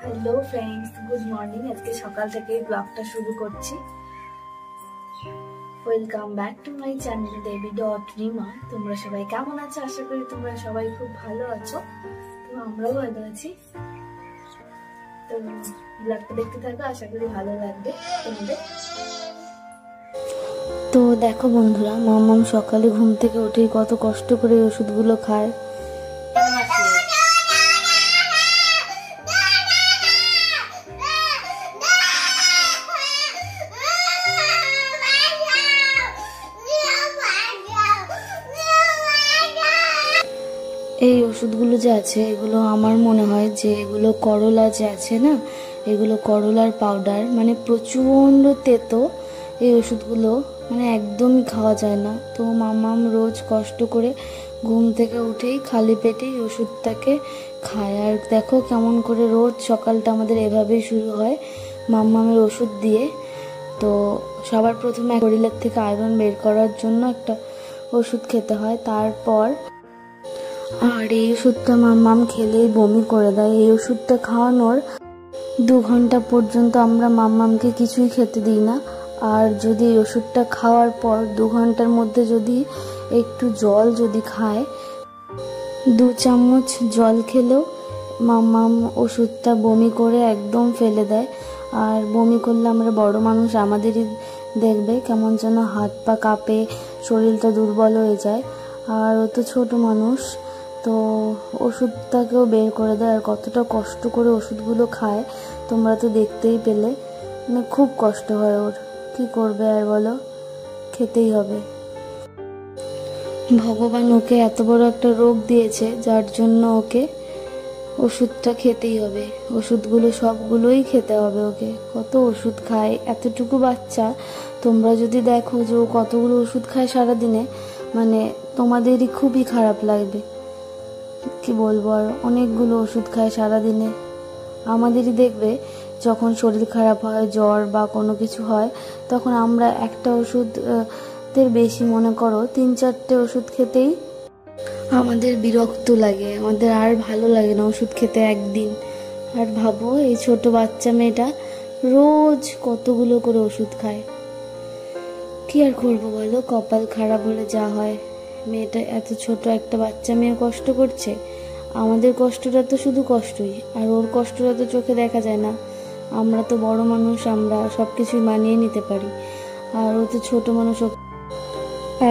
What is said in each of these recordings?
Hello friends, good morning. আজকে সকাল থেকে ব্লগটা শুরু করছি। Welcome back to my channel দেবী.রিমা। তোমরা সবাই কেমন আছো? আশা করি তোমরা সবাই খুব ভালো আছো। তো আমরাও ভালো আছি। তো ব্লগটা দেখতে থাকো, আশা করি ভালো লাগবে তোমাদের। তো দেখো বন্ধুরা, মাম্মাম সকালে ঘুম থেকে উঠেই কত কষ্ট করে ওষুধগুলো খায়। এই ওষুধগুলো যে আছে, এগুলো আমার মনে হয় যে এগুলো করলা যে আছে না, এগুলো করলার পাউডার, মানে প্রচণ্ড তেতো। এই ওষুধগুলো মানে একদমই খাওয়া যায় না। তো মাম্মাম রোজ কষ্ট করে ঘুম থেকে উঠেই খালি পেটেই ওষুধটাকে খায়। আর দেখো কেমন করে রোজ সকালটা আমাদের এভাবেই শুরু হয় মাম্মামের ওষুধ দিয়ে। তো সবার প্রথমে শরীরের থেকে আয়রন বের করার জন্য একটা ওষুধ খেতে হয়। তারপর আর এই ওষুধটা মাম্মাম খেলেই বমি করে দেয়। এই ওষুধটা খাওয়ানোর 2 ঘন্টা পর্যন্ত আমরা মাম্মামকে কিছুই খেতে দিই না। আর যদি এই ওষুধটা খাওয়ার পর 2 ঘন্টার মধ্যে যদি একটু জল যদি খায়, 2 চামচ জল খেলেও মাম্মাম ওষুধটা বমি করে একদম ফেলে দেয়। আর বমি করলে আমরা বড় মানুষ, আমাদেরই দেখবে কেমন যেন হাত পা কাঁপে, শরীরটা দুর্বল হয়ে যায়। আর ও তো ছোট মানুষ, তো ওষুধটাকেও বের করে দেয়। আর কতটা কষ্ট করে ওষুধগুলো খায় তোমরা তো দেখতেই পেলে। মানে খুব কষ্ট হয় ওর, কি করবে আর বলো, খেতেই হবে। ভগবান ওকে এত বড় একটা রোগ দিয়েছে, যার জন্য ওকে ওষুধটা খেতেই হবে। ওষুধগুলো সবগুলোই খেতে হবে ওকে। কত ওষুধ খায় এতটুকু বাচ্চা। তোমরা যদি দেখো যে ও কতগুলো ওষুধ খায় সারাদিনে, মানে তোমাদেরই খুবই খারাপ লাগবে। কি বলবো, আর অনেকগুলো ওষুধ খায় সারাদিনে। আমাদেরই দেখবে যখন শরীর খারাপ হয়, জ্বর বা কোনো কিছু হয়, তখন আমরা একটা ওষুধের বেশি মনে করো 3-4টে ওষুধ খেতেই আমাদের বিরক্ত লাগে, আমাদের আর ভালো লাগে না ওষুধ খেতে একদিন। আর ভাবো এই ছোট বাচ্চা মেয়েটা রোজ কতগুলো করে ওষুধ খায়। কি আর করবো বলো, কপাল খারাপ হলে যা হয়। মেয়েটা এত ছোট একটা বাচ্চা মেয়ে কষ্ট করছে। আমাদের কষ্টটা তো শুধু কষ্টই, আর ওর কষ্টটা তো চোখে দেখা যায় না। আমরা তো বড় মানুষ, আমরা সব কিছুই মানিয়ে নিতে পারি। আর ও তো ছোট মানুষ,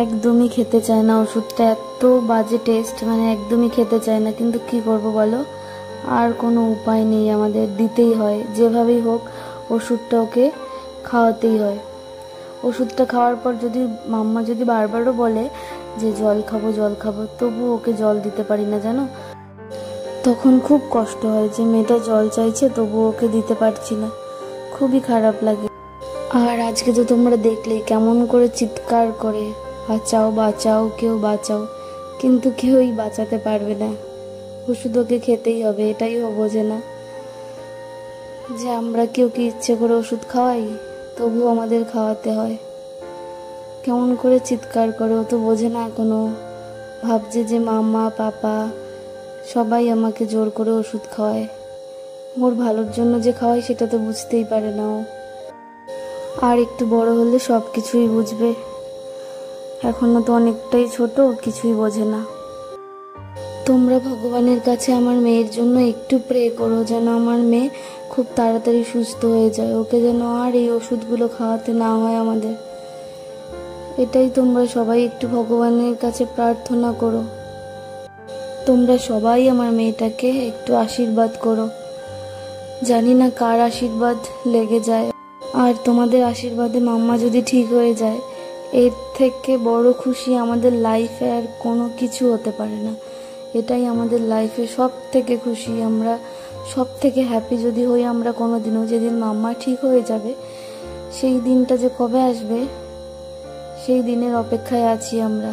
একদমই খেতে চায় না ওষুধটা। এত বাজে টেস্ট, মানে একদমই খেতে চায় না। কিন্তু কি করব বলো, আর কোনো উপায় নেই, আমাদের দিতেই হয়। যেভাবেই হোক ওষুধটা ওকে খাওয়াতেই হয়। ওষুধটা খাওয়ার পর যদি মাম্মা যদি বারবারও বলে যে জল খাবো জল খাবো, তবু ওকে জল দিতে পারি না জানো। তখন খুব কষ্ট হয় যে মেয়েটা জল চাইছে তবু ওকে দিতে পারছি না, খুবই খারাপ লাগে। আর আজকে তো তোমরা দেখলেই কেমন করে চিৎকার করে, বাঁচাও বাঁচাও, কেউ বাঁচাও, কিন্তু কেউই বাঁচাতে পারবে না। ওষুধ ওকে খেতেই হবে, এটাই ও বোঝে না যে আমরা কেউ কি ইচ্ছে করে ওষুধ খাওয়াই, তবু আমাদের খাওয়াতে হয়। কেমন করে চিৎকার করে, ও তো বোঝে না এখনো। ভাবছে যে মাম্মা পাপা সবাই আমাকে জোর করে ওষুধ খাওয়ায়, ওর ভালোর জন্য যে খাওয়াই সেটা তো বুঝতেই পারে না ও। আর একটু বড় হলে সব কিছুই বুঝবে, এখনো তো অনেকটাই ছোট, কিছুই বোঝে না। তোমরা ভগবানের কাছে আমার মেয়ের জন্য একটু প্রে করো, যেন আমার মেয়ে খুব তাড়াতাড়ি সুস্থ হয়ে যায়, ওকে যেন আর এই ওষুধগুলো খাওয়াতে না হয় আমাদের। এটাই তোমরা সবাই একটু ভগবানের কাছে প্রার্থনা করো। তোমরা সবাই আমার মেয়েটাকে একটু আশীর্বাদ করো। জানি না কার আশীর্বাদ লেগে যায়। আর তোমাদের আশীর্বাদে মাম্মা যদি ঠিক হয়ে যায়, এর থেকে বড় খুশি আমাদের লাইফে আর কোনো কিছু হতে পারে না। এটাই আমাদের লাইফে সব থেকে খুশি, আমরা সব থেকে হ্যাপি যদি হই আমরা কোনোদিনও। যেদিন মাম্মা ঠিক হয়ে যাবে, সেই দিনটা যে কবে আসবে সেই দিনের অপেক্ষায় আছি আমরা।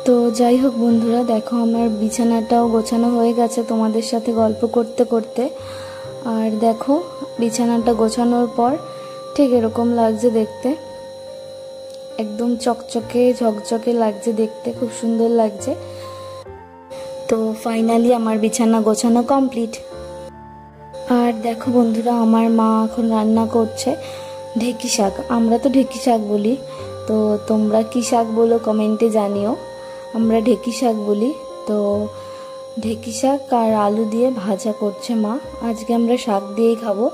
তো যাই হোক বন্ধুরা, দেখো আমার বিছানাটাও গোছানো হয়ে গেছে তোমাদের সাথে গল্প করতে করতে। আর দেখো বিছানাটা গোছানোর পর ঠিক এরকম লাগছে দেখতে, একদম চকচকে ঝকঝকে লাগছে দেখতে, খুব সুন্দর লাগছে। তো তো ফাইনালি আমার বিছানা গোছানো কমপ্লিট। আর দেখো বন্ধুরা, আমার মা এখন রান্না করছে ঢেঁকি শাক। আমরা তো ঢেঁকি শাক বলি, তো তোমরা কি শাক বলো কমেন্টে জানিও। আমরা ঢেঁকি শাক বলি। তো ঢেঁকি শাক আর আলু দিয়ে ভাজা করছে মা। আজকে আমরা শাক দিয়েই খাবো।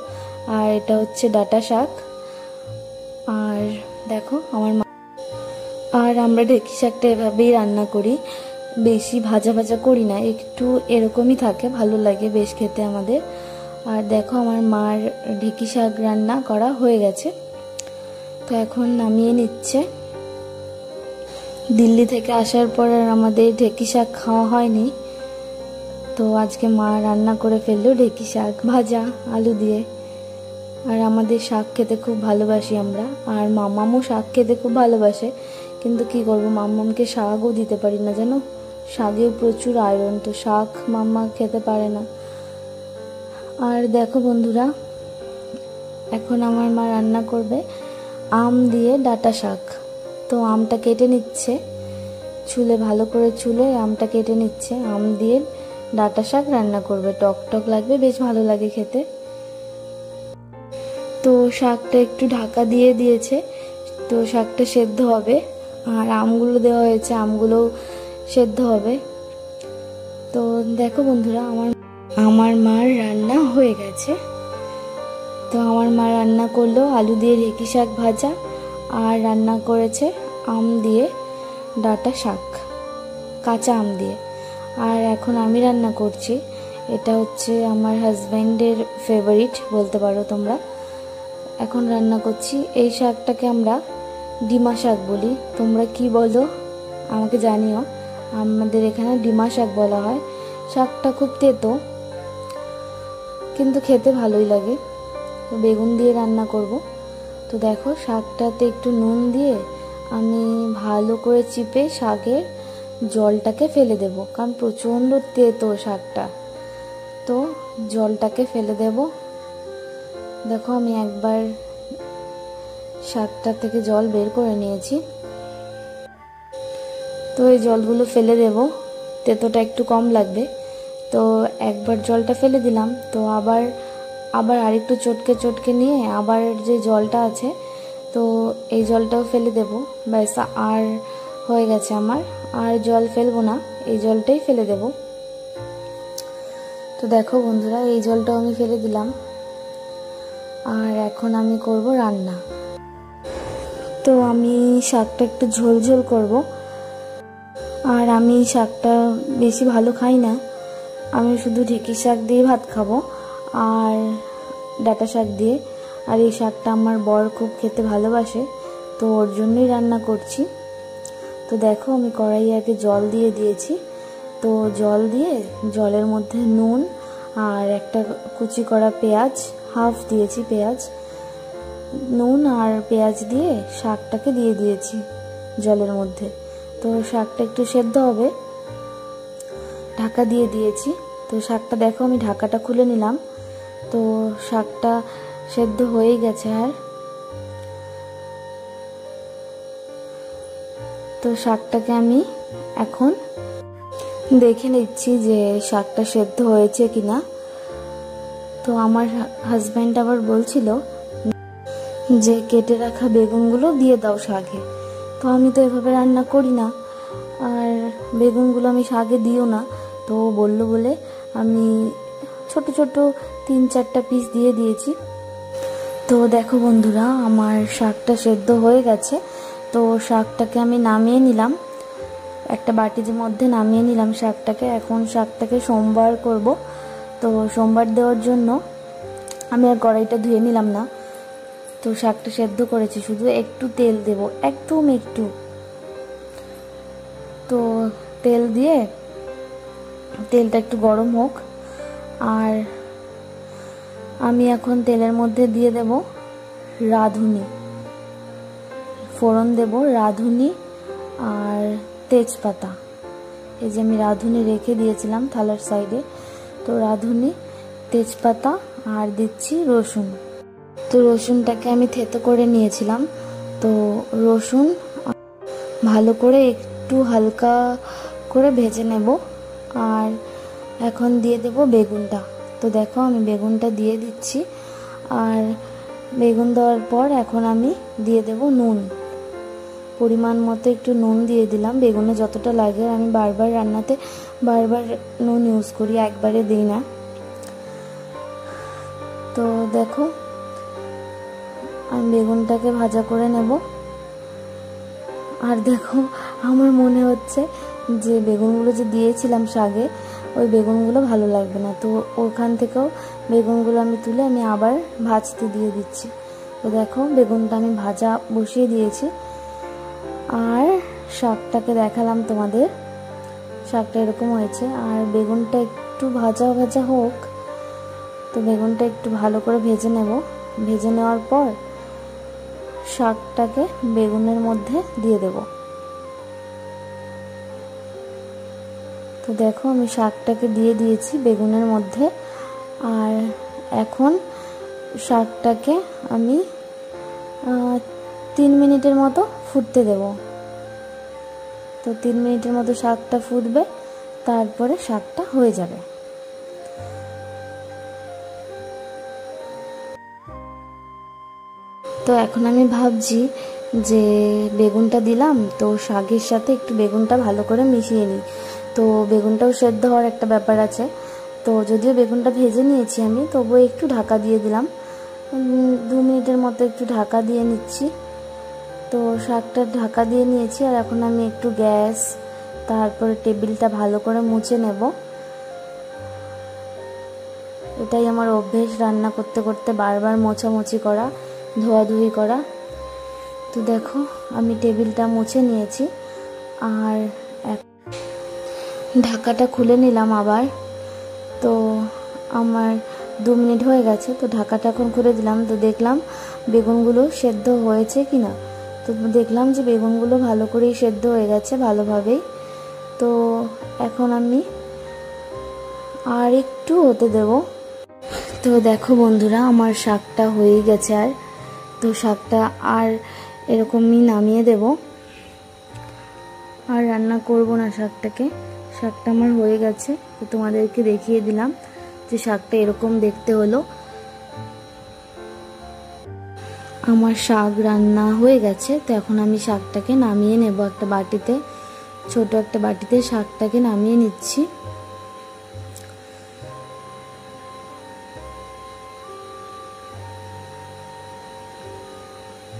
আর এটা হচ্ছে ডাঁটা শাক। আর দেখো আমার মা, আর আমরা ঢেঁকি শাকটা এভাবেই রান্না করি, বেশি ভাজা ভাজা করি না, একটু এরকমই থাকে, ভালো লাগে বেশ খেতে আমাদের। আর দেখো আমার মার ঢেঁকি শাক রান্না করা হয়ে গেছে, তো এখন নামিয়ে নিচ্ছে। দিল্লি থেকে আসার পর আর আমাদের ঢেঁকি শাক খাওয়া হয়নি, তো আজকে মা রান্না করে ফেললো ঢেঁকি শাক ভাজা আলু দিয়ে। আর আমাদের শাক খেতে খুব ভালোবাসি আমরা, আর মাম্মামও শাক খেতে খুব ভালোবাসে, কিন্তু কি করব, মাম্মামকে শাকও দিতে পারি না জানো, শাকেও প্রচুর আয়রন, তো শাক মাম্মা খেতে পারে না। আর দেখো বন্ধুরা, এখন আমার মা রান্না করবে আম দিয়ে ডাঁটা শাক। তো আমটা কেটে নিচ্ছে, ছুলে ভালো করে ছুলে আমটা কেটে নিচ্ছে। আম দিয়ে ডাঁটা শাক রান্না করবে, টক টক লাগবে, বেশ ভালো লাগে খেতে। তো শাকটা একটু ঢাকা দিয়ে দিয়েছে, তো শাকটা সেদ্ধ হবে। আর আমগুলো দেওয়া হয়েছে, আমগুলোও সেদ্ধ হবে। তো দেখো বন্ধুরা, আমার মার রান্না হয়ে গেছে। তো আমার মা রান্না করলো আলু দিয়ে ঢেঁকি শাক ভাজা, আর রান্না করেছে আম দিয়ে ডাঁটা শাক, কাঁচা আম দিয়ে। আর এখন আমি রান্না করছি, এটা হচ্ছে আমার হাজব্যান্ডের ফেভারিট বলতে পারো তোমরা। এখন রান্না করছি এই শাকটাকে আমরা ডিমা শাক বলি, তোমরা কি বলো আমাকে জানিও। আমাদের এখানে ডিমা শাক বলা হয়। শাকটা খুব তেতো, কিন্তু খেতে ভালোই লাগে। তো বেগুন দিয়ে রান্না করব। তো দেখো শাকটাতে একটু নুন দিয়ে আমি ভালো করে চিপে শাকের জলটাকে ফেলে দেব, কারণ প্রচণ্ড তেতো শাকটা, তো জলটাকে ফেলে দেব। দেখো আমি একবার শাকটা থেকে জল বের করে নিয়েছি, তো এই জলগুলো ফেলে দেব, তেতোটা একটু কম লাগবে। তো একবার জলটা ফেলে দিলাম, তো আবার আরেকটু চটকে চটকে নিয়ে আবার যে জলটা আছে, তো এই জলটাও ফেলে দেব। ব্যাস, আর হয়ে গেছে আমার, আর জল ফেলবো না, এই জলটাই ফেলে দেব। তো দেখো বন্ধুরা, এই জলটাও আমি ফেলে দিলাম। আর এখন আমি করব রান্না। তো আমি শাকটা একটু ঝোল ঝোল করব। আর আমি শাকটা বেশি ভালো খাই না, আমি শুধু ঢেঁকি শাক দিয়ে ভাত খাবো আর ডাঁটা শাক দিয়ে। আর এই শাকটা আমার বর খুব খেতে ভালোবাসে, তো ওর জন্যই রান্না করছি। তো দেখো আমি কড়াইয়ে আগে জল দিয়ে দিয়েছি, তো জল দিয়ে জলের মধ্যে নুন আর একটা কুচি করা পেঁয়াজ, হাফ দিয়েছি পেঁয়াজ, নুন আর পেঁয়াজ দিয়ে শাকটাকে দিয়ে দিয়েছি জলের মধ্যে। তো শাকটা একটু সেদ্ধ হবে, ঢাকা দিয়ে দিয়েছি। তো শাকটা দেখো আমি ঢাকাটা খুলে নিলাম, তো শাকটা সেদ্ধ হয়ে গেছে। আর তো শাকটাকে আমি এখন দেখে নিচ্ছি যে শাকটা সেদ্ধ হয়েছে কিনা। তো আমার হাজব্যান্ড আবার বলছিল যে কেটে রাখা বেগুনগুলো দিয়ে দাও শাকে, তো আমি তো এভাবে রান্না করি না, আর বেগুনগুলো আমি শাকে দিও না, তো বললো বলে আমি ছোট ছোট 3-4টা পিস দিয়ে দিয়েছি। তো দেখো বন্ধুরা, আমার শাকটা সেদ্ধ হয়ে গেছে, তো শাকটাকে আমি নামিয়ে নিলাম, একটা বাটির মধ্যে নামিয়ে নিলাম শাকটাকে। এখন শাকটাকে সোমবার করব, তো সোমবার দেওয়ার জন্য আমি আর কড়াইটা ধুয়ে নিলাম না। তো শাকটা সেদ্ধ করেছি, শুধু একটু তেল দেব, একদম একটু। তো তেল দিয়ে তেলটা একটু গরম হোক, আর আমি এখন তেলের মধ্যে দিয়ে দেব রাঁধুনি, ফোড়ন দেব রাঁধুনি আর তেজপাতা। এই যে আমি রাঁধুনি রেখে দিয়েছিলাম থালার সাইডে, তো রাঁধুনি, তেজপাতা আর দিচ্ছি রসুন। তো রসুনটাকে আমি থেতো করে নিয়েছিলাম, তো রসুন ভালো করে একটু হালকা করে ভেজে নেব, আর এখন দিয়ে দেব বেগুনটা। তো দেখো আমি বেগুনটা দিয়ে দিচ্ছি। আর বেগুন দেওয়ার পর এখন আমি দিয়ে দেব নুন, পরিমাণ মতো একটু নুন দিয়ে দিলাম, বেগুনে যতটা লাগে। আমি বারবার রান্নাতে বারবার নুন ইউজ করি, একবারে দিই না। তো দেখো আমি বেগুনটাকে ভাজা করে নেব। আর দেখো আমার মনে হচ্ছে যে বেগুনগুলো যে দিয়েছিলাম শাকে, ওই বেগুনগুলো ভালো লাগবে না, তো ওখান থেকেও বেগুনগুলো আমি তুলে আমি আবার ভাজতে দিয়ে দিচ্ছি। তো দেখো বেগুনটা আমি ভাজা বসিয়ে দিয়েছি। আর শাকটাকে দেখালাম তোমাদের, শাকটা এরকম হয়েছে। আর বেগুনটা একটু ভাজা ভাজা হোক, তো বেগুনটা একটু ভালো করে ভেজে নেব। ভেজে নেওয়ার পর শাকটাকে বেগুনের মধ্যে দিয়ে দেব। তো দেখো আমি শাকটাকে দিয়ে দিয়েছি বেগুনের মধ্যে। আর এখন শাকটাকে আমি 3 মিনিটের মতো ফুটতে দেব। তো 3 মিনিটের মতো শাকটা ফুটবে, তারপরে শাকটা হয়ে যাবে। তো এখন আমি ভাবছি যে বেগুনটা দিলাম, তো শাকের সাথে একটু বেগুনটা ভালো করে মিশিয়ে নিই। তো বেগুনটাও সেদ্ধ হওয়ার একটা ব্যাপার আছে, তো যদিও বেগুনটা ভেজে নিয়েছি আমি, তবুও একটু ঢাকা দিয়ে দিলাম। 2 মিনিটের মতো একটু ঢাকা দিয়ে নিচ্ছি। তো শাকটা ঢাকা দিয়ে নিয়েছি। আর এখন আমি একটু গ্যাস, তারপরে টেবিলটা ভালো করে মুছে নেব। এটাই আমার অভ্যেস, রান্না করতে করতে বারবার মোছামুছি করা, ধোয়াধুয়ি করা। তো দেখো আমি টেবিলটা মুছে নিয়েছি। আর ঢাকাটা খুলে নিলাম আবার। তো আমার 2 মিনিট হয়ে গেছে, তো ঢাকাটা এখন খুলে দিলাম। তো দেখলাম বেগুনগুলো সেদ্ধ হয়েছে কিনা। তো দেখলাম যে বেগুনগুলো ভালো করেই সেদ্ধ হয়ে গেছে, ভালোভাবেই। তো এখন আমি আর একটু হতে দেব। তো দেখো বন্ধুরা আমার শাকটা হয়ে গেছে। আর তো শাকটা আর এরকমই নামিয়ে দেব, আর রান্না করব না শাকটাকে। শাকটা আমার হয়ে গেছে, তো তোমাদেরকে দেখিয়ে দিলাম যে শাকটা এরকম দেখতে হলো। আমার শাক রান্না হয়ে গেছে। তো এখন আমি শাকটাকে নামিয়ে নেব একটা বাটিতে, ছোট একটা বাটিতে শাকটাকে নামিয়ে নিচ্ছি।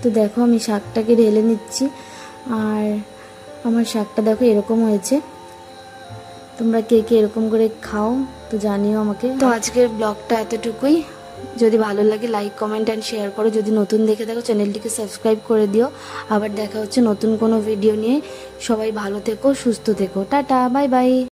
তো দেখো আমি শাকটাকে ঢেলে নিচ্ছি। আর আমার শাকটা দেখো এরকম হয়েছে। তোমরা কে কে এরকম করে খাও তো জানিও আমাকে। তো আজকের ব্লগটা এতটুকুই। যদি ভালো লাগে লাইক, কমেন্ট অ্যান্ড শেয়ার করো। যদি নতুন দেখে থাকো চ্যানেলটিকে সাবস্ক্রাইব করে দিও। আবার দেখা হচ্ছে নতুন কোনো ভিডিও নিয়ে। সবাই ভালো থেকো, সুস্থ থেকো। Tata, bye bye.